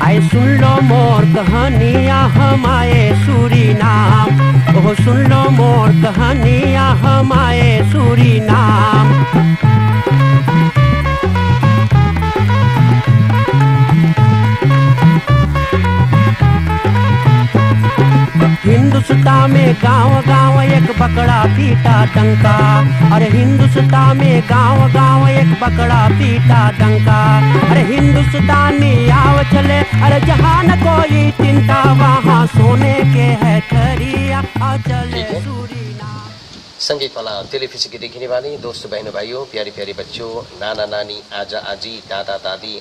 आए सुन लो मोर कहानियाँ हम आए सूरीनाम, ओह सुन लो मोर कहानियाँ हम आए सूरीनाम। हिंदुस्तान में गांव गांव एक बकरा पीटा डंका, अरे हिंदुस्तान में गांव गांव एक बकरा पीटा डंका। अरे हिंदुस्तानी आव चले, अरे जहाँ न कोई चिंता, वहाँ सोने के है खरिया चले सूरीनाम। संगीत वाला टेलीफिल्म की देखने वाले दोस्तों बहनों भाइयों प्यारे प्यारे बच्चों नाना नानी आजा आजी दादा दादी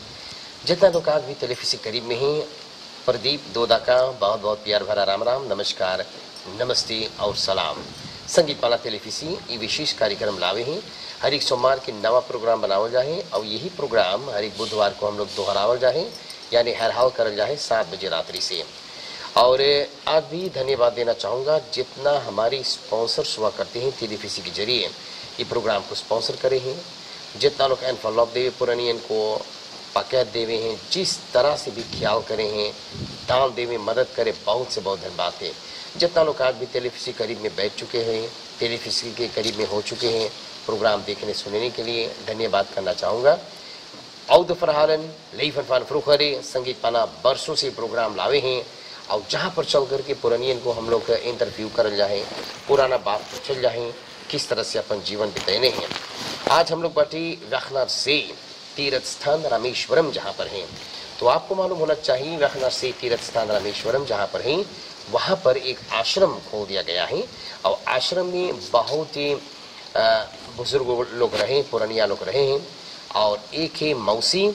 जितना लोग आज भी टेलीफिल्म करीब में ही प्रदीप दोदा का बहुत बहुत प्यार भरा राम राम नमस्कार नमस्ते और सलाम। संगीत वाला टेलीफिल्म ये विशेष कार्यक्रम लावे हैं हर एक सोमवार के नवा प्रोग्राम बनावल जाए और यही प्रोग्राम हर एक बुधवार को हम लोग दोहरावल जाए यानी हर हाल करल जाए 7 बजे रात्रि से। और आज भी धन्यवाद देना चाहूँगा जितना हमारी स्पॉन्सर्स हुआ करते हैं टेलीफिल्म के जरिए ये प्रोग्राम को स्पॉन्सर करे हैं, जितना लोग एनफॉलोप देवे पुरानी को पैकेट देवे हैं, जिस तरह से भी ख्याल करें हैं, दान देवे मदद करे, बहुत से बहुत धन्यवाद है। जितना लोग आज भी टेलीफिल्म करीब में बैठ चुके हैं, टेलीफिल्म के करीब में हो चुके हैं, प्रोग्राम देखने सुनने के लिए धन्यवाद करना चाहूँगा। औद फरहालन लई फनफान फ्रुखरे संगीत पाना बरसों से प्रोग्राम लावे हैं और जहाँ पर चल करके पुरानियन को हम लोग इंटरव्यू कर जाए, पुराना बात चल जाए, किस तरह से अपन जीवन बिताने हैं। आज हम लोग बाटी रखनार से तीर्थ स्थान रामेश्वरम जहाँ पर हैं, तो आपको मालूम होना चाहिए रखनार से तीर्थ स्थान रामेश्वरम जहाँ पर हैं वहाँ पर एक आश्रम खोल दिया गया है और आश्रम में बहुत ही बुजुर्ग लोग रहे, पुरानिया लोग रहे हैं और एक है मौसी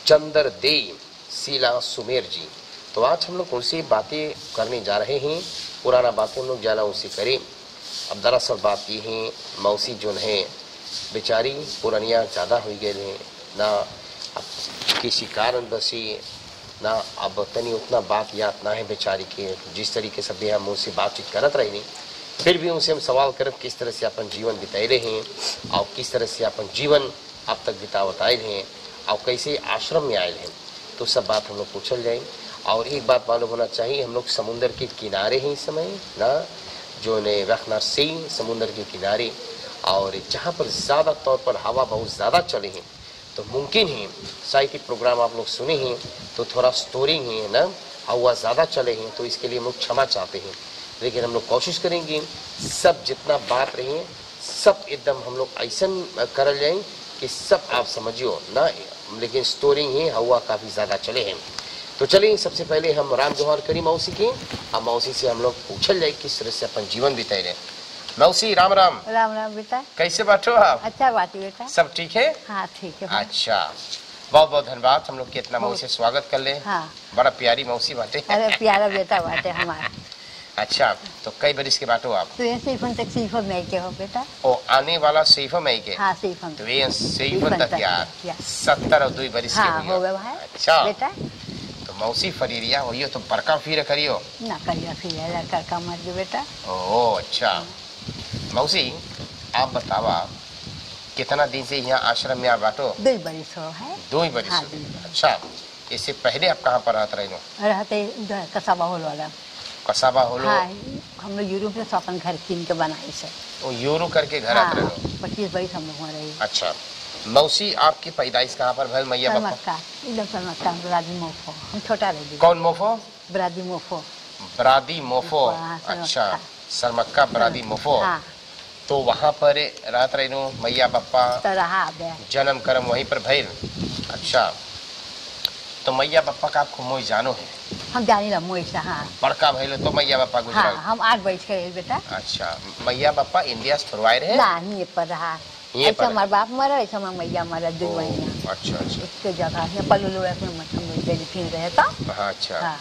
चंदर दे शीला सुमेर जी। तो आज हम लोग उनसे बातें करने जा रहे हैं, पुराना बातें हम लोग जाना उनसे करें। अब दरअसल बात ये है मौसी जो है बेचारी पुरानिया ज़्यादा हो गए हैं ना, अब किसी कारण बसी ना अब तनी उतना बात याद ना है बेचारी के, जिस तरीके से भी हम उनसे बातचीत करत रहे नहीं फिर भी उनसे हम सवाल करत किस तरह से अपन जीवन बिताए हैं और किस तरह से अपन जीवन अब तक बितावत आए हैं और कैसे आश्रम में आए हैं, तो सब बात हम लोग पूछल जाए। और एक बात मालूम होना चाहिए हम लोग समुंदर के किनारे हैं इस समय ना, जो ने रखनार से समुंदर के किनारे और जहाँ पर ज़्यादा तौर पर हवा बहुत ज़्यादा चले हैं, तो मुमकिन है साहित्यिक प्रोग्राम आप लोग सुने हैं तो थोड़ा स्टोरिंग है ना, हवा ज़्यादा चले हैं तो इसके लिए हम लोग क्षमा चाहते हैं, लेकिन हम लोग कोशिश करेंगे सब जितना बात रही है सब एकदम हम लोग ऐसा कर जाएँ कि सब आप समझियो ना, लेकिन स्टोरिंग है हवा काफ़ी ज़्यादा चले हैं। तो चलिए सबसे पहले हम राम जोहार करी मौसी के, अब मौसी से हम लोग पूछल जाए किस तरह से अपन जीवन बिताए रहे। मौसी राम राम। राम राम बेटा। कैसे बैठो आप? अच्छा बात बेटा। सब ठीक है? हाँ ठीक है। अच्छा बहुत बहुत धन्यवाद, हम लोग के इतना मौसी स्वागत कर ले। हाँ। बड़ा प्यारी मौसी बाटे। अरे प्यारा बेटा बाटे हमारा। अच्छा तो कई बरिस के बाटो आप? तो ये सीफन तक सीफन में के हो बेटा। ओ आने वाला सीफन में के? हाँ सीफन। तो ये सीफन तक यार 70 और 2 बरिस के हो गए भाई। अच्छा बेटा तो मौसी फरीरिया होइयो तो बड़का फिर करियो ना, करिया फिर लड़का का मर गया बेटा। ओ अच्छा मौसी आप बतावा कितना दिन से यहाँ आश्रम में आप बाटो? 2 बरिस हो है। 2 बरिस। हाँ, अच्छा इससे पहले आप कहाँ पर रहते रहे? रहते उधर कसाबा होल वाला। कसाबा होलो? हाँ हम लोग यूरोप में अपन घर कीन के बनाए से। ओ यूरो करके घर आते रहे? 25 बरिस हम लोग वहाँ रहे। अच्छा मौसी आपकी पैदाइश कहाँ पर भइल मैया बापा? इधर सरमक्का ब्रादी मोफो, हम छोटा रहे। कौन मोफो? ब्रादी मोफो। ब्रादी मोफो। अच्छा सरमक्का ब्रादी मोफो। तो वहाँ पर रात रहे मैया बापा जन्म कर्म वहीं पर भइल। अच्छा तो मैया बापा का आपको मोई जानो है? हम जानी ला मोई से। हाँ बड़का भइल तो मैया बापा गुजरा। हाँ, हम 8 बज के बेटा। अच्छा मैया बापा इंडिया से फरवाए रहे? ना ये पर रहा ऐसा हमारे बाप मरा, ऐसा हमारा मैया मरा 2 महीना। अच्छा अच्छा उसके जगह में पल्लू फिर रहे था। हाँ अच्छा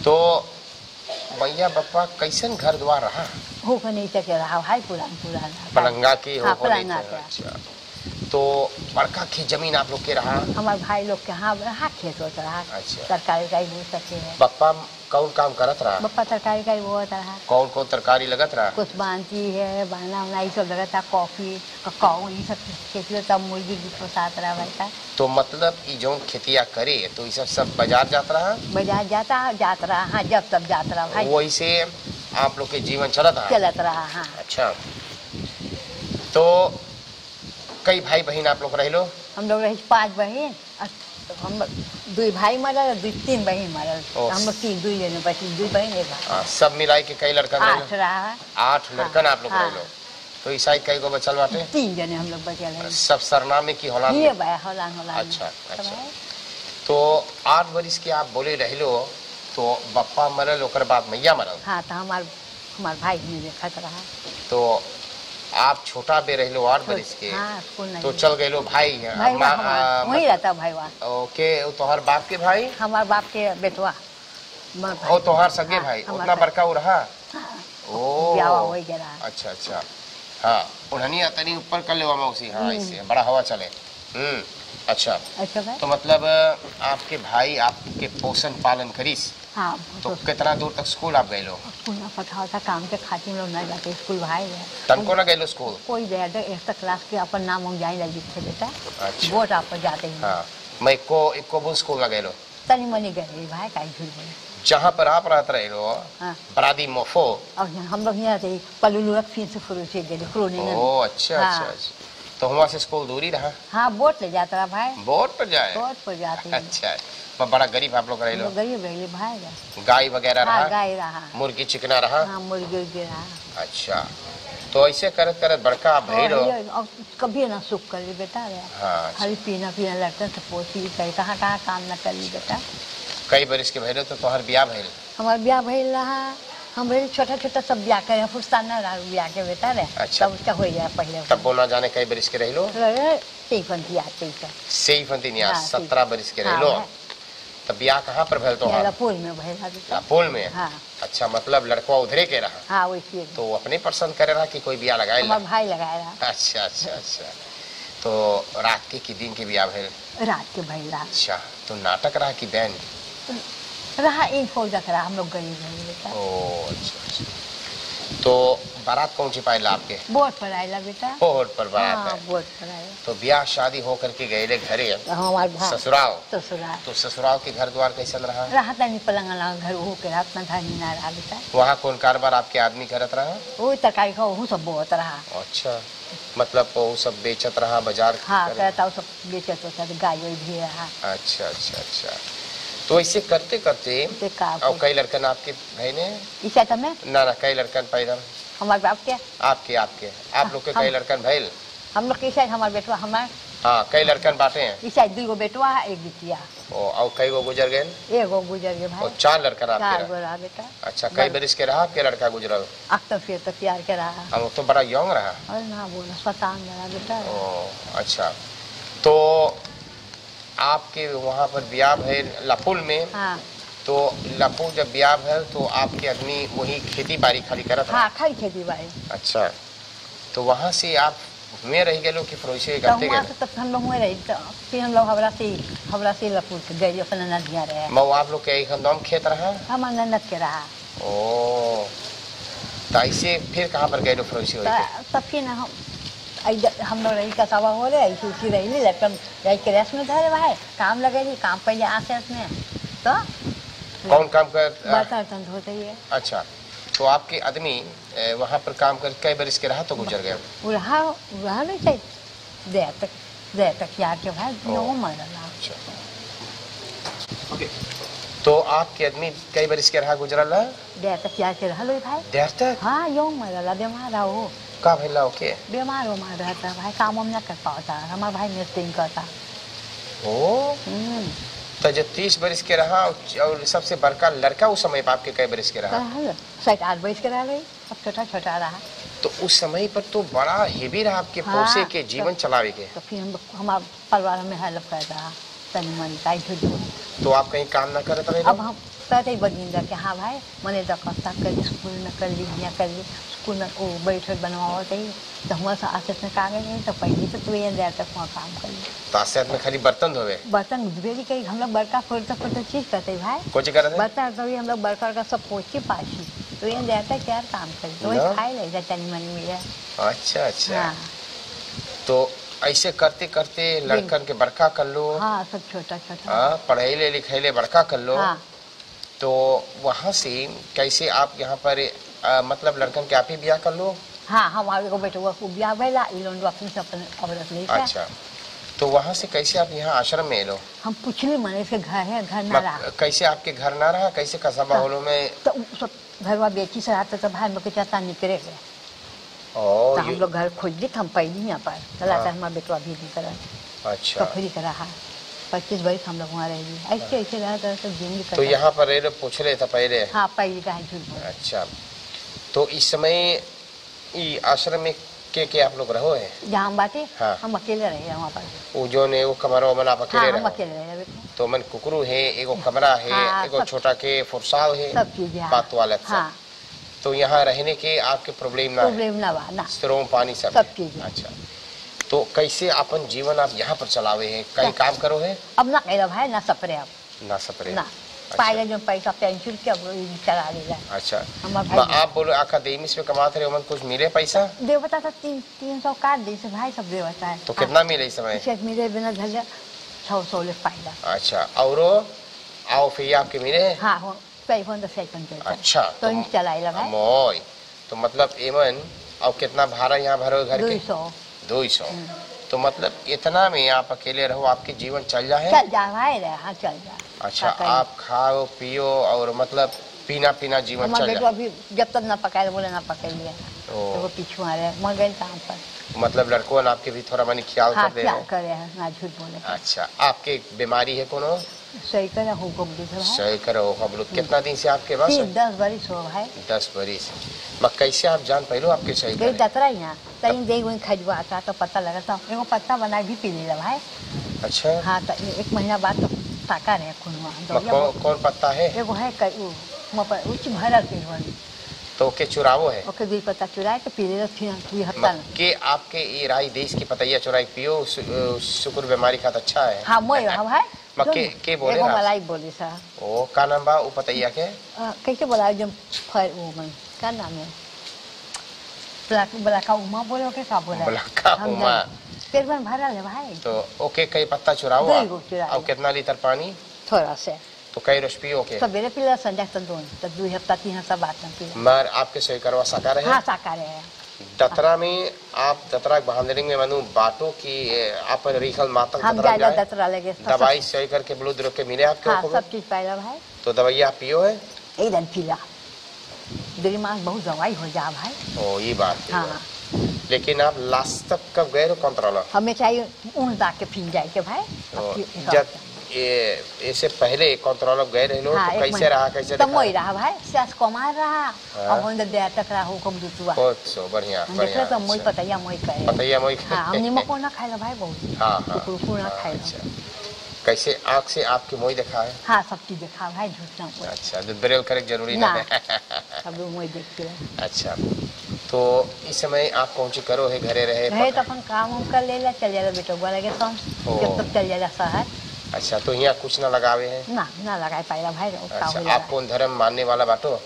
तो मैया बापा कैसन घर द्वार रहा? हो नहीं सके रहा है पुराना पलंगा के हो। अच्छा तो बड़का खेत जमीन आप लोग के रहा? हमारे भाई लोग के हाँ रहा खेत होता रहा। अच्छा सरकारी का ही हो सके है। बापा कौन काम करत रहा? बप्पा तरकारी का वो होता रहा। कौन कौन तरकारी लगत रहा? कुछ बांती है, बाना वाना ये सब लगा था, कॉफी ककाऊ ये सब खेती होता, मुर्गी भी पोसात रहा भाई था। तो मतलब ये जो खेतिया करे तो ये सब बाजार जात रहा? बाजार जात रहा, हाँ जब तब जात रहा भाई। वही से आप लोग के जीवन चलत रहा? चलत रहा, हाँ। अच्छा, तो कई भाई बहन आप लोग रह लो? हम लोग रहे 5 बहन, हम 2 भाई मरल, 3 बहन मरल, हम लोग 2 जने बची, 2 बहन 1 भाई। सब मिलाई के कई लड़कन? 8 रहा। 8 लड़कन आप लोग रह लो। तो इस साइड कई को बचल बाटे? 3 जने हम लोग बचे रहे। सब सरनामे की होला? ये भाई होला। अच्छा अच्छा। तो 8 बरिस के आप बोले रह लो, तो बप्पा मरल ओकर बाद मैया मरल? हाँ, तो हमार भाई भी देखत रहा। तो आप छोटा बे रह लो 8 बरिस के? हाँ, तो चल गए लो भाई वही रहता भाई वहाँ। ओके, तोहर बाप के भाई? हमार बाप के बेटवा। ओ तोहर सगे भाई? उतना बड़का वो रहा? ओ वही जरा। अच्छा अच्छा, हाँ उन्हनी अतनी ऊपर कर ले उसी, हाँ इससे बड़ा हवा चले। अच्छा अच्छा भाई। तो मतलब आपके भाई आपके पोषण पालन करीस? हाँ। तो कितना दूर तक स्कूल आप गए लो? स्कूल में पढ़ा था, काम के खातिर लोग नहीं जाते स्कूल भाई। तनको ना गए लो स्कूल? कोई दे 1 क्लास के अपन नाम हम जाए लगी थे बेटा। अच्छा। वोट आप जाते हैं। हाँ, मैं एको बुल स्कूल ना गए लो? तनी मनी गए भाई, का झूठ बोले। जहाँ पर आप रहते रहे लो? हाँ। बरादी मोफो? और हम लोग यहाँ थे पलुलुरक फीस से शुरू से गए क्रोनिंग। ओ अच्छा अच्छा। तो वहाँ से स्कूल दूरी रहा? हाँ, बोट ले जाता रहा भाई। बोट पर जाए? बोट पर जाते। अच्छा, बड़ा गरीब आप लोग रहे लो? गरीब रहे भाई। गाय वगैरह रहा? हाँ, गाय रहा। मुर्गी चिकना रहा? हाँ, मुर्गी रहा। अच्छा, तो ऐसे करत करत बड़का आप भई लो? कभी ना सुख कर ली बेटा। हाँ, हरी पीना लगता तो पोती कहाँ काम न कर ली बेटा। कई बरिस के भइलो तो तोहर ब्याह भइल? हमार ब्याह भइल रहा, हम भइल छोटा सब ब्याह करे, फुर्सत न रहा ब्याह के बेटा रे। अच्छा। तब उसका हो जाए पहले। तब बोना जाने कई बरिस के रहिलो? सही 17 बरिस के रहिलो। तब ब्याह कहाँ पर भइल तोहर? लापुल में भइल। लापुल में? हाँ। अच्छा, मतलब लड़का उधरे के रहा? हाँ, वैसे। तो अपने पसंद करे रहा कि कोई ब्याह लगाए? हमार भाई लगाए रहा। अच्छा अच्छा अच्छा। तो रात के दिन के ब्याह भइल? रात के भइल रहा। अच्छा, तो नाटक रहा कि बैंड रहा? एक फौज रहा, हम लोग गरीब बेटा। ओ अच्छा अच्छा। तो बारात कौन सी पाइला आपके? बोट पर आयला बेटा। बोट पर बारात? हाँ, है बोट पर आयला। तो ब्याह शादी हो करके गए घरे? हमारे ससुराल? ससुराल। तो ससुराल के घर द्वार कैसा रहा? रहता नहीं, पलंग घर हो के रात में धानी ना रहा बेटा। वहाँ कौन कारोबार आपके आदमी करत रहा? वो तरकारी का वो सब बहुत रहा। अच्छा, मतलब वो सब बेचत रहा बाजार? हाँ, कहता सब बेचत होता, गाय भी रहा। अच्छा अच्छा अच्छा। तो ऐसे करते करते और कई लड़कन आपके बहने? इसे तमें ना कई लड़कन पैदा? हमारे बाप के? आपके आप लोग के कई लड़कन भइल? हम लोग के साइड हमारे बेटवा हमारे। हाँ, कई लड़कन बाटे हैं? इस साइड 2 बेटवा है, 1 बिटिया। और कई गो गुजर गए? 1 गुजर गए भाई। और 4 लड़कन आपके? 4 गो रहा बेटा। अच्छा, कई बरिस के रहा आपके लड़का गुजरल? अब तो फिर तो प्यार के रहा। हम तो बड़ा यंग रहा? और ना बोला स्वतान रहा बेटा। ओ अच्छा, तो आपके वहाँ पर ब्याह भइल लापुल में? हाँ। तो लापुल जब ब्याह भइल तो आपके आदमी वही खेती बाड़ी खाली करत? हाँ, खाली खेती बाड़ी। अच्छा, तो वहाँ से आप में रह गए कि फिर वैसे करते गए? तब हम लोग में रही, फिर हम लोग हमरा से लपुर के गए अपने नदिया रहे। मऊ आप लोग के एकदम खेत रहा? हमारे ननद के रहा। ओ, तो ऐसे फिर कहाँ पर गए फिर वैसे? तब फिर हम लोग रही कसावा हो रहे, ऐसी उसी रही लटकन रही के रेस में धरे भाई, काम लगे रही, काम पहले आसे में। तो कौन काम कर? बर्तन धोते ही है। अच्छा, तो आपके आदमी वहाँ पर काम कर कई बरिस के रहा तो गुजर गया? रहा नहीं चाहिए देर तक यार के भाई नो मर रहा। अच्छा, तो आपके आदमी कई बरिस के रहा गुजरल? देर तक यार के रहा लो भाई। देर तक? हाँ, यो मर रहा, बीमार रहा हो। का भइला ओके? बीमार रहता भाई, काम हम न कर पाता, हमारा भाई मिस्त्री करता। ओ, तो जो 30 बरिस के रहा और सबसे बड़का लड़का उस समय बाप के कई बरिस के रहा? 7-8 बरिस के रहा, अब छोटा रहा। तो उस समय पर तो बड़ा हेवी रहा आपके पोसे के जीवन चलावे के। तो फिर हमारा परिवार में हेल्प करता, तनी मनी का झूठ बोल। तो आप कहीं काम ना करते रहे? अब हम कहते ही बगिंदा के हाँ भाई मने दकस्ता कर स्कूल न कर ली या कर ली स्कूल में वो बैठे बनवावत ही तो हमारे से आसत में कागज नहीं तो पहले तो ये देर तक वहाँ काम कर ली। तो आसत में खाली बर्तन धोवे? बर्तन धोवे कहीं हम लोग बड़का फोड़ते चीज करते भाई। कुछ करते? बर्तन तो हम लोग बड़का का सब पोछी पाछी तो ये देर तक क्या काम कर तो वही खाई ले जाए तनी मनी मिले। अच्छा अच्छा। तो ऐसे करते करते लड़कन के बड़का कर लो? हाँ सब छोटा छोटा। हाँ पढ़ाई ले लिखाई ले बड़का कर लो। हाँ। तो वहाँ से कैसे आप यहाँ पर मतलब लड़कन के आप ही ब्याह कर लो? हाँ हमारे को बेटे वो ब्याह भैला इलोन अपने से अपने औरत ले। अच्छा तो वहाँ से कैसे आप यहाँ आश्रम में लो? हम पूछले मने से घर है घर ना रहा। कैसे आपके घर ना रहा? कैसे कस्बा होलो में? तो सब घरवा बेची से आता तो भाई मुझे चाहता निकले गए। तो हम लोग घर खोज दी हम पहली यहाँ पर चला कर हमारा बेटवा भी नहीं करा। अच्छा तो फिर करा हाँ 25 वर्ष हम लोग वहाँ रहेंगे ऐसे ऐसे रहा तो जिंदगी। तो यहाँ पर रह पूछ रहे था पहले? हाँ पहली का है झूठ। अच्छा तो इस समय ये आश्रम में के आप लोग रहो है? जहाँ हम बातें हाँ। हम अकेले रहे वहाँ पर। वो जो ने वो कमरा में आप अकेले रहो? हम अकेले रहे बेटा। तो मन कुकरू है एगो कमरा है एगो छोटा के फुरसाव है सब चीज बात वाला। हाँ तो यहाँ रहने के आपके प्रॉब्लम ना ना स्त्रों पानी सब चीज। अच्छा तो कैसे अपन जीवन आप यहाँ पर चलावे हैं? कहीं काम करो है? अब ना कह भाई ना सपरे अब ना सपरे ना पाएगा जो पैसा पेंशन के अब चला ले जाए। अच्छा आप बोलो आखा देमिस में कमाते रहे मन कुछ मिले पैसा? देवता था 300 काट दी से भाई सब देवता है। तो कितना मिले इस समय? मिले बिना धर 600 ले पाएगा। अच्छा और आओ फिर आपके मिले? हाँ हो पैसा तो सेकंड पे। अच्छा तो इन चलाई लगा मोय तो मतलब एमन और कितना भाड़ा यहाँ भरो घर के? 200। तो मतलब इतना में आप अकेले रहो आपके जीवन चल जाए? चल जा भाई रे हाँ चल जा। अच्छा आप खाओ पियो और मतलब पीना जीवन चल जाए? अभी जब तक ना पकाए बोले ना पकाई लिया तो वो पीछू आ रहे मर गए काम पर। मतलब लड़कों ने आपके भी थोड़ा मनी ख्याल कर दे रहे हैं ना झूठ बोले। अच्छा आपके बीमारी है कोनो? सही करे हो सही करो हम लोग कितना दिन से आपके पास? 10 बरिस हो भाई। 10 बरिस। कैसे आप जान पहलो आपके सही करे? दतरा यहाँ तई दे वही खजवा आता तो पता लगा था एगो पत्ता बना भी पी ले भाई। अच्छा हाँ तो 1 महीना बाद तो ताका रहे खुनवा। कौन पत्ता है? एगो है उच्च भरल के तो के चुरावो है? ओके 2 पत्ता चुरा के पी ले फिर हत्ता के आपके ये राई देश की पतैया चुराई पियो शुक्र बीमारी का अच्छा है। हाँ मोय भाई मक्के के बोले एगो मलाई बोली सा ओ का नाम बा वो पतैया के? कैसे बोला जब फर वो मन का नाम है ब्लैका उमा बोले ओके का बोला ब्लैका उमा पेट में भरा ले भाई। तो ओके कई पत्ता चुराओ और कितना लीटर पानी? थोड़ा से तो कई रोज पियो के? सवेरे पीला संध्या तक 2 हफ्ता 3 हफ्ता बाद में पीला। मगर आपके सही करवा साकार है? हाँ साकार है। दतरा में आप दतरा बहादुरिंग में मनु बाटो की आप रिखल माता हम जाए दतरा लगे दवाई सही करके ब्लड रोक के मिले आपके? हाँ सब चीज पाएगा भाई। तो दवाई आप पियो है? एकदम पीला दिमाग बहुत दवाई हो जा भाई। ओ ये बात है। हाँ लेकिन आप लास्ट तक कब गए हो कंट्रोल? हमें चाहिए ऊन दा के फिर जाए के भाई। जब ये इससे पहले कंट्रोल गए रहे लोग? हाँ, तो कैसे रहा? कैसे तो मोई रहा भाई सास कमार रहा अब हम दे तक रहा हो कम दुतुआ बहुत सो बढ़िया बढ़िया तो मोई पतैया मोई करे पतैया मोई। हां हम निमक ना खाइला भाई बहुत। हां हां कुकुर ना खाइला। कैसे आँख से आपकी मोई देखा है? हाँ सब चीज देखा भाई झूठ ना बोल। अच्छा दूध ब्रेल करे जरूरी ना है सब लोग मोई देखते हैं। अच्छा तो इस समय आप कौन सी करो है? घरे रहे तो अपन काम कर ले चल जाएगा बेटा बोला के तुम जब तक चल जाएगा शहर। अच्छा तो यहाँ कुछ ना लगावे है? ना लगाए पाएगा भाई। अच्छा आप कौन धर्म मानने वाला बाटो?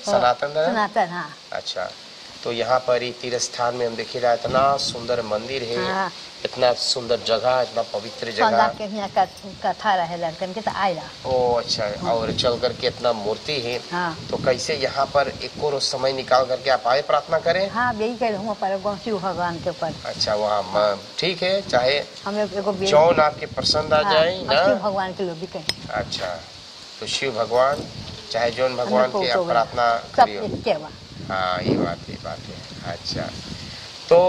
सनातन धर्म? सनातन हाँ। अच्छा तो यहाँ पर ही तीर्थ स्थान में हम देखी रहा इतना सुंदर मंदिर है। हाँ। इतना सुंदर जगह इतना पवित्र जगह कथा रहे लड़कन के तो आएगा। ओ अच्छा और चल करके इतना मूर्ति है। हाँ। तो कैसे यहाँ पर एक और समय निकाल करके आप आए प्रार्थना करें? हाँ यही कह रहा हूँ शिव भगवान के ऊपर। अच्छा वहाँ ठीक है चाहे हमें जौन आपके पसंद आ जाए ना शिव भगवान के लोग भी कहें। अच्छा तो शिव भगवान चाहे जौन भगवान की आप प्रार्थना करियो। हाँ ये बात है। अच्छा तो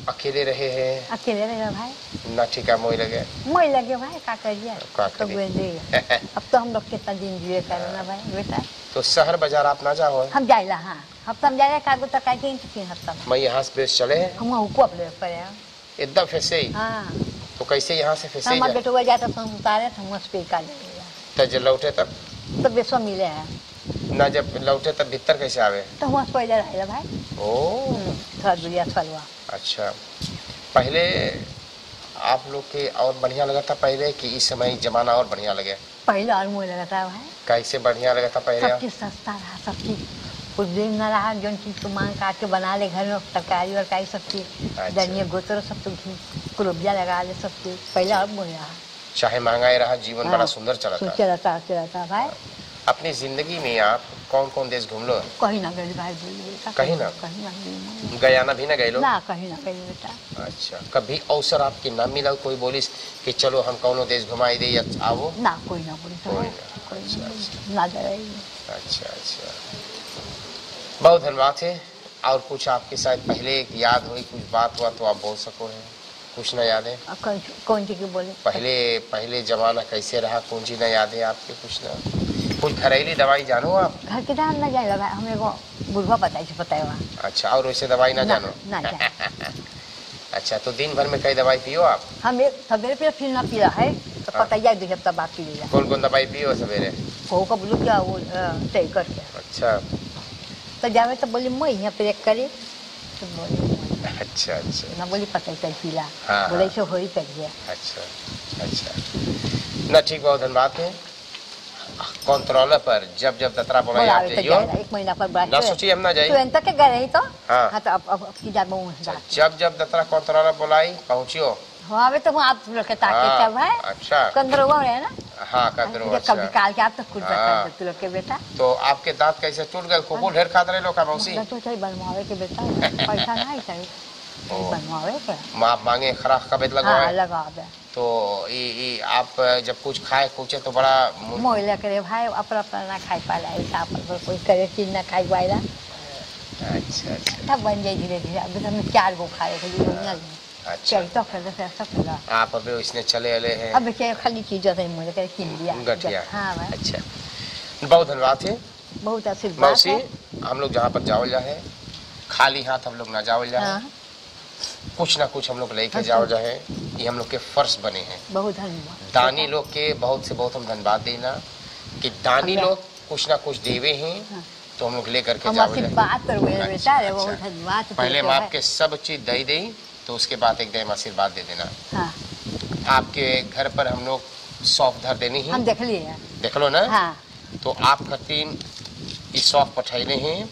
अकेले रहे हैं? अकेले रहे भाई। ना ठीका मोई लगे भाई का करिए तो अब तो हम लोग कितना दिन जिए करना भाई बेटा। तो शहर बाजार आप ना जाओ? हम जाइला हाँ हफ्ता में जाए कागो तक आई 3 हफ्ता मैं यहाँ से चले हम को अपने पर एकदम फैसे ही। हाँ तो कैसे यहाँ से फिर हमारे बेटो जाए तो हम उतारे तो हम पे का लेगा तब जब लौटे तब तो बेसो मिले हैं ना, जब लौटे तब भीतर कैसे आवे? तो हम पहले रहे भाई। ओ थोड़ा दूरिया थलवा। अच्छा, पहले आप लोग के और बढ़िया लगा था पहले कि इस समय जमाना और बढ़िया लगे? पहले और मुँह लगा था भाई। कैसे बढ़िया लगा था पहले? सब चीज सस्ता रहा, सब चीज कुछ दिन न रहा, जो चीज को मांग काट के बना ले घर में, तरकारी वरकारी सब चीज धनिया गोतर सब तो घी कुलबिया लगा ले सब चीज। पहले और मुँह रहा, चाहे महंगाई रहा, जीवन बड़ा सुंदर चला था। चलता भाई। अपनी जिंदगी में आप कौन कौन देश घूम लो? कहीं ना गए भाई, बेटा कहीं ना? कहीं ना गयाना भी ना गए लो? ना, कहीं ना गए बेटा। अच्छा, कभी अवसर आपके नाम मिला कोई बोलिस कि चलो हम कौनो देश घुमाई दे या आओ? ना, कोई ना बोली कोई ना जाए। अच्छा अच्छा, बहुत धन्यवाद है। और कुछ आपके शायद पहले याद हुई कुछ बात हुआ तो आप बोल सको है? कुछ ना याद है? कौन सी की बोले? पहले जमाना कैसे रहा, कौन सी ना याद है आपके? कुछ ना, कुछ घरेलू दवाई जानो आप? घर के दान ना जाए भाई, हमें को बुढ़वा पता है वहाँ। अच्छा, और वैसे दवाई ना जानो? ना जाए। अच्छा, तो दिन भर में कई दवाई पियो आप? हम एक सवेरे पे फिर ना पी रहा है तो पता ही है तब बात पी लिया। कौन कौन दवाई पियो सवेरे? को का बोलो क्या वो तय करके। अच्छा, तो जावे तो बोली मैं यहाँ पे करे तो बोले अच्छा अच्छा, ना बोली पता ही पीला। हाँ, बोले से हो ही करिए। अच्छा अच्छा, ना ठीक, बहुत धन्यवाद है। कंट्रोलर पर जब दतरा बोला जाते हो, एक महीना पर बात ना सोचिए हम ना जाए तो एंत के गए तो हाँ तो अब की जा बहु जब दतरा कंट्रोलर बोलाई पहुंचियो। हाँ वे तो आप लोग के ताके तब है। अच्छा, कंदरवा है ना? हाँ कंदरवा। अच्छा, कभी काल के आप तो कुछ बता दे लोग के बेटा। तो आपके दांत कैसे टूट गए? कोको ढेर खाते रहे लोग का मौसी? तो चाहिए बनवावे के बेटा, पैसा नहीं चाहिए बनवावे के। माँ मांगे खराब कबेत लगवाए? हाँ लगा दे। तो ये आप जब कुछ खाए पूछे तो बड़ा मोइला करे भाई, अपना ना खाई पाला ऐसा पर कोई करे चीज ना खाई पाला। अच्छा अच्छा, तब बन जाए धीरे धीरे। अभी हम 4 गो खाए थे। अच्छा, तो कर दे सब पूरा। आप अभी इसने चले अले हैं? अब क्या खाली चीज है मुझे करे किन लिया गठिया। हाँ भाई, अच्छा, बहुत धन्यवाद है बहुत आशीर्वाद मौसी। है। हम लोग जहाँ पर जाओ जाए खाली हाथ हम लोग ना जाओ जाए। हाँ। कुछ ना कुछ हम लोग लेके जाओ जाए, ये हम लोग के फर्ज बने हैं। बहुत धन्यवाद दानी लोग के बहुत से बहुत हम धन्यवाद देना कि दानी लोग कुछ ना कुछ देवे हैं। हाँ। तो हम लोग लेकर के हम जाओ आशीर्वाद जाए। करवे बेटा रे, अच्छा, बहुत धन्यवाद। पहले हम आपके सब चीज दे दें तो उसके बाद एकदम आशीर्वाद दे देना। हाँ, आपके घर पर हम लोग सौंफ धर देनी है, हम देख लिए। देख लो ना। हाँ, तो आप खातिर ई सौंफ पठैले हैं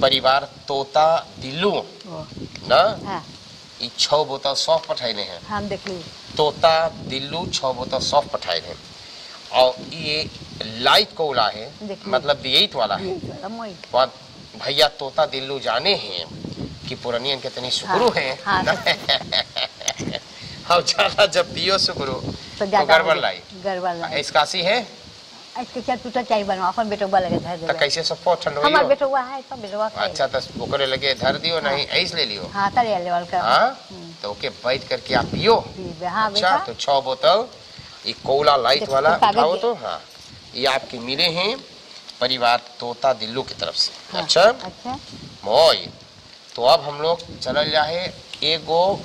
परिवार तोता दिल्लू वो ना। हाँ, ई 6 बोतल सौंफ पठैले हैं हम देख लिए। तोता दिल्लू, 6 बोतल सौंफ पठाए हैं। और ये लाइट कोला है, देखिए। मतलब दियत वाला है। ये वाला मोई। बात भैया तोता दिल्लू जाने हैं कि पुरानियन के तनी शुक्रू हाँ, हैं। हाँ, हम ज्यादा जब पियो शुक्रू तो गड़बड़ लाई। गड़बड़ लाई। इसकासी है इसके क्या टूटा चाहिए बनवा अपन बेटो वाला के धर तो दे। कैसे सब ठंड हमार हो? बेटो है तो बेटो का। अच्छा, तो ओकरे लगे धर दियो, नहीं ऐसे ले लियो। हाँ तले लेवल का। हाँ, तो ओके बैठ करके आप पियो। हाँ अच्छा, बेटा। तो 6 बोतल ये कोला लाइट वाला कागज खाओ दे। तो। हाँ, ये आपके मिले हैं परिवार तोता दिल्लू की तरफ से। हाँ, अच्छा अच्छा मोय, तो अब हम लोग चल जाए एगो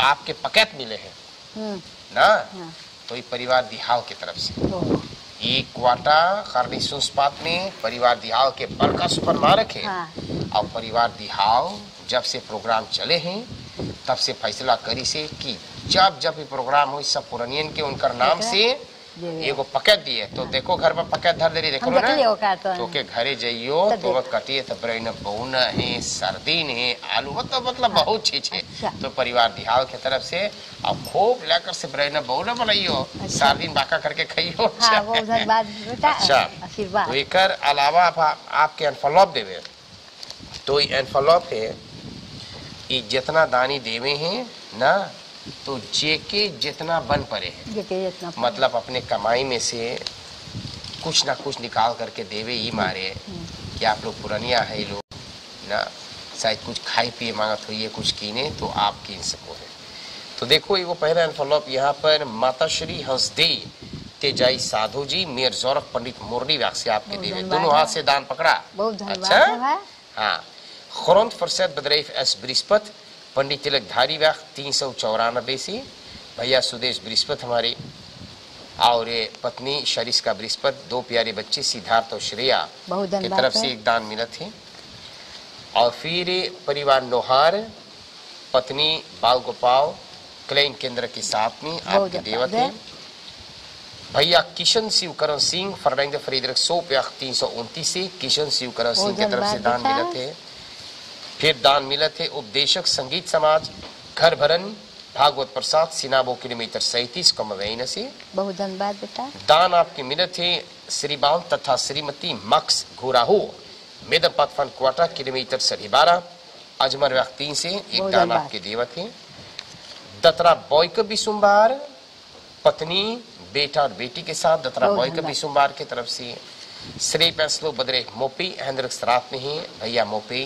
आपके पैकेट मिले हैं ना। हाँ। तो ये परिवार दिहाव की तरफ से तो ये क्वाटा खरनी सुस्पात में परिवार दिहाव के बड़का सुपर मारक है। हाँ। और परिवार दिहाव जब से प्रोग्राम चले हैं तब से फैसला करी से कि जब ये प्रोग्राम हो सब पुरानियन के उनकर नाम से एगो पैकेट दिए। तो देखो घर पर पैकेट धर दे रही, देखो ना। तो के घरे जाइयो तो वह कटिए तो ब्रेन बउन है, सर्दीन है, आलू मतलब बहुत चीज है। अच्छा। तो परिवार दिहाव की तरफ से अब खूब लेकर से ब्रेन बउन बनाइयो, सर्दीन बाका करके खाइयो। हाँ, वो धन्यवाद बेटा। अच्छा, आशीर्वाद। तो एकर अलावा आपके एनफलॉप देवे। तो ये एनफलॉप है, ये जितना दानी देवे हैं ना, तो जेके जितना बन पड़े हैं, मतलब अपने कमाई में से कुछ ना कुछ निकाल करके देवे ही मारे कि आप लोग पुरानिया है लोग ना, शायद कुछ खाए पिए मांगत हो, ये कुछ कीने तो आप कीन सको है। तो देखो ये वो पहला एनफलॉप यहाँ पर माता श्री हंसदे तेजाई साधु जी मेयर जौरफ पंडित मुरली व्याग से आपके देवे। दोनों हाथ से दान पकड़ा। अच्छा, हाँ। खुरंत फरसद बदरेफ एस बृहस्पत पंडित तिलक धारी व्याग 394 से भैया सुदेश बृहस्पत हमारे, और ये पत्नी शरिष्का बृहस्पत, 2 प्यारे बच्चे सिद्धार्थ और श्रेया की तरफ से एक दान मिला थे। और फिर परिवार नोहार, पत्नी बाल गोपाल क्लेन केंद्र के साथ में आपके देवत हैं। भैया किशन शिवकरण सिंह फर्नांड फ्रीडरिक 100 से किशन शिवकरण सिंह की तरफ से दान मिला थे। फिर दान मिला थे उपदेशक संगीत समाज घर भरन भागवत प्रसाद सिनाबो किलोमीटर 37 कमवैन से। बहुत धन्यवाद बेटा। दान आपके मिले थे श्रीमान तथा श्रीमती मक्स घोराहो मेदपत फन क्वार्टर किलोमीटर 12.5 अजमर व्याक 3 से एक दान आपके देवत है। दतरा बॉयक बिसुम्बार पत्नी बेटा और बेटी के साथ दतरा बॉयक बिसुम्बार की तरफ से श्री पैसलो बदरे मोपी हैंद्रक्स रात में ही भैया मोपी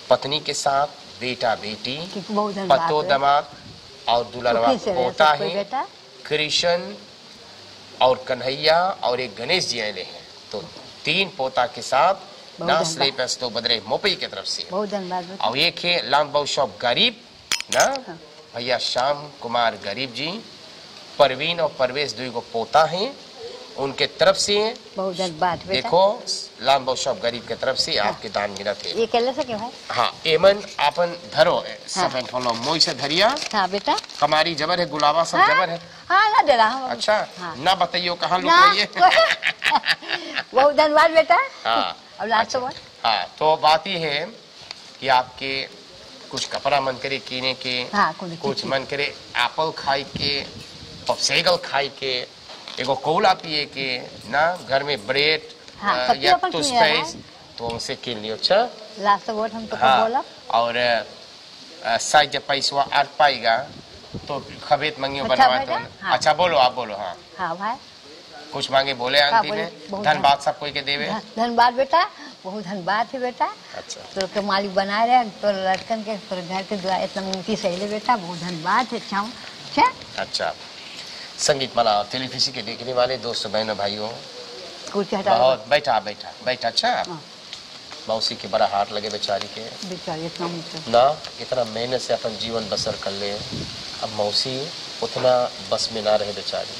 पत्नी के साथ बेटा बेटी पतो दमाद और दुलारवा पोता है कृष्ण और कन्हैया और एक गणेश जी आए हैं। तो 3 पोता के साथ ना श्री पैसलो बदरे मोपी की तरफ से। और एक है लांबा शॉप गरीब ना भैया श्याम कुमार गरीब जी, परवीन और परवेश 2 को पोता हैं उनके तरफ से। देखो लांबा शॉप गरीब के तरफ से आपके दान मिला थे। ये कैले से क्यों है? हाँ एमन आपन धरो सब फॉलो मोई से धरिया। हाँ बेटा। हमारी जबर है गुलाबा सब जबर है। हाँ ना दे रहा हूँ। अच्छा ना बताइयो कहाँ लुक रही है। बहुत धन्यवाद बेटा। हाँ अब लास्ट तो हाँ तो बात ये है कि आपके कुछ कपड़ा मन करे कीने के, कुछ मन करे एप्पल खाई के, पॉप्सिकल खाई के, एगो कोला पिए के ना, घर में ब्रेड या टूथपेस्ट तो उनसे किन लियो। अच्छा लास्ट वर्ड हम तो बोला। और साइज जब पैसा आठ पाएगा तो खबेत मंगियो बनवा तो। अच्छा बोलो आप बोलो। हाँ हाँ भाई कुछ मांगे बोले आंटी ने। धन्यवाद सब कोई के देवे। धन्यवाद बेटा, बहुत धन्यवाद है बेटा। अच्छा तो के मालिक बना रहे तो लड़कन के तो घर के दुआ इतना मूर्ति सही ले बेटा, बहुत धन्यवाद है। अच्छा अच्छा संगीत माला टेलीविजन के देखने वाले दोस्तों बहनों भाइयों कुछ हटा बहुत बैठा बैठा बैठा। अच्छा मौसी के बड़ा हाथ लगे बेचारी के, बेचारी इतना ना इतना मेहनत से अपन जीवन बसर कर ले। अब मौसी उतना बस में ना रहे बेचारी,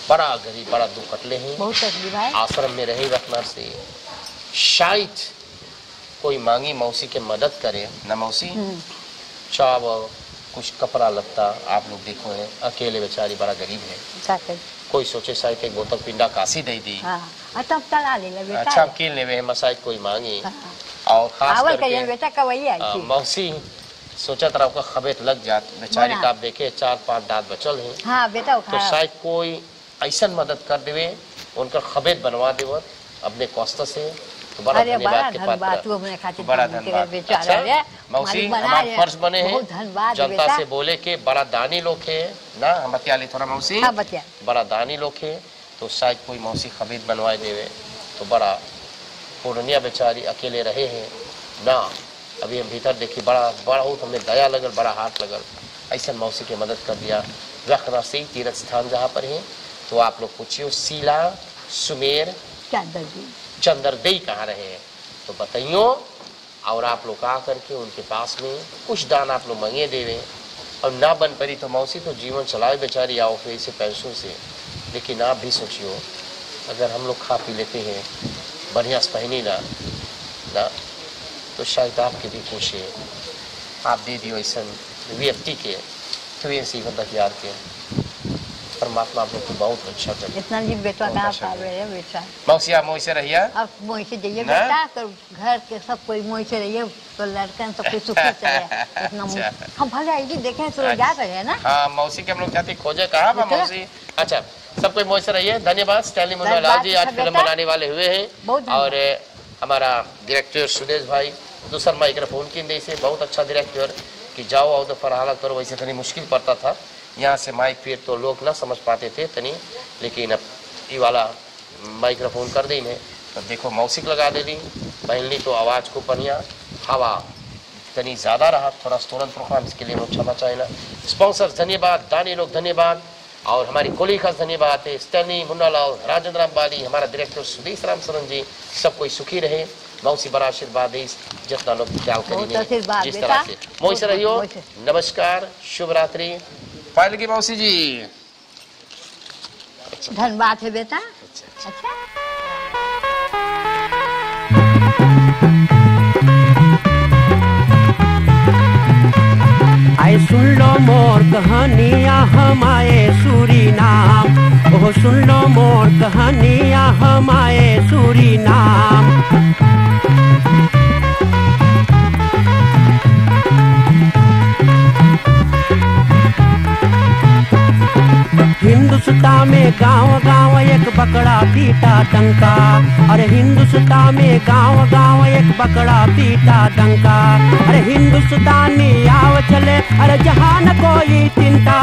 बड़ा गरीब बड़ा दुख कटले हैं, बहुत तकलीफ है। आश्रम में रहे रखना से शायद कोई मांगी मौसी के मदद करे ना। मौसी चावल कुछ कपड़ा लगता आप लोग देखो है, अकेले बेचारी बड़ा गरीब है। कोई सोचे शायद एक बोतल पिंडा काशी दे दी। अच्छा कील लेवे है शायद कोई मांगी। और खास करके बेटा मौसी सोचा तरह का खबेत लग जात बेचारी का। आप देखे 4-5 दांत बचल है। हाँ बेटा तो शायद कोई ऐसा मदद कर देवे उनका खबेत बनवा देव अपने कष्ट से तो बड़ा धन्यवाद के पात्र, बड़ा धन्यवाद। अच्छा मौसी हमारे फर्ज बने हैं जनता से बोले के बड़ा दानी लोग है ना। हम बतिया ले थोड़ा मौसी। बड़ा दानी लोग है तो शायद कोई मौसी खबीर बनवाए देवे तो बड़ा पूर्णिया बेचारी अकेले रहे हैं ना। अभी हम भीतर देखी बड़ा बड़ा हमें दया लगल, बड़ा हाथ लगल, ऐसा मौसी की मदद कर दिया। रखना से तीर्थ स्थान जहाँ पर है तो आप लोग पूछियो शीला सुमेर चंद्रदेई कहाँ रहे हैं तो बताइयो। और आप लोग आ करके उनके पास में कुछ दान आप लोग मांगे देवे। और ना बन पड़ी तो मौसी तो जीवन चलाए बेचारी आओ फिर से पैसों से। लेकिन आप भी सोचियो अगर हम लोग खा पी लेते हैं बढ़िया से पहनी ना तो शायद आपके भी खुश है आप दे दियो ऐसा व्यक्ति के तो ऐसी बंदा यार के परमात्मा आप लोग को बहुत अच्छा करे। इतना जी बेटा कहाँ पावे है बेटा। मौसी आप मोई से रहिए। अब मोई से जाइए बेटा तो घर के सब कोई मोई से रहिए तो लड़कन सब कुछ सुखी चले। इतना हम भले आई देखें तो जा रहे हैं ना। हाँ मौसी के हम लोग जाते खोजे कहाँ बा मौसी। अच्छा सब कोई मोई से रहिए। धन्यवाद। स्टैनली मुन्नालाल जी आज फिल्म बनाने वाले हुए हैं और हमारा डायरेक्टर सुदेश भाई दूसरा माइक्रोफोन की दे से बहुत अच्छा डायरेक्टर कि जाओ आओ तो फरहाला करो वैसे तनी मुश्किल पड़ता था यहाँ से माइक फिर तो लोग ना समझ पाते थे तनी। लेकिन अब ये वाला माइक्रोफोन कर दी ने तो देखो मौसिक लगा दे दी पहली तो आवाज़ को बढ़िया हवा तनी ज़्यादा रहा थोड़ा तुरंत प्रोग्राम इसके लिए क्षमा चाहेना। स्पॉन्सर धन्यवाद, दानी लोग धन्यवाद और हमारी कोली खास धन्यवाद है स्टैनी मुन्नालाल राजेंद्र अम्बाली हमारा डायरेक्टर सुदेश राम सरन जी। सब कोई सुखी रहे। मौसी बड़ा आशीर्वाद है जितना लोग ख्याल करेंगे जिस तरह से। मोई से रहियो। नमस्कार, शुभ रात्रि। पायल की मौसी जी। धन्यवाद है बेटा। अच्छा आए सुन लो मोर कहानियाँ हम आए सूरीनाम, ओह सुन लो मोर कहानियाँ हम आए सूरीनाम। हिंदुस्तान में गांव गांव एक बकरा पीटा डंका, अरे हिंदुस्तान में गांव गांव एक बकरा पीटा डंका। अरे हिंदुस्तानी आव चले, अरे जहां न कोई चिंता।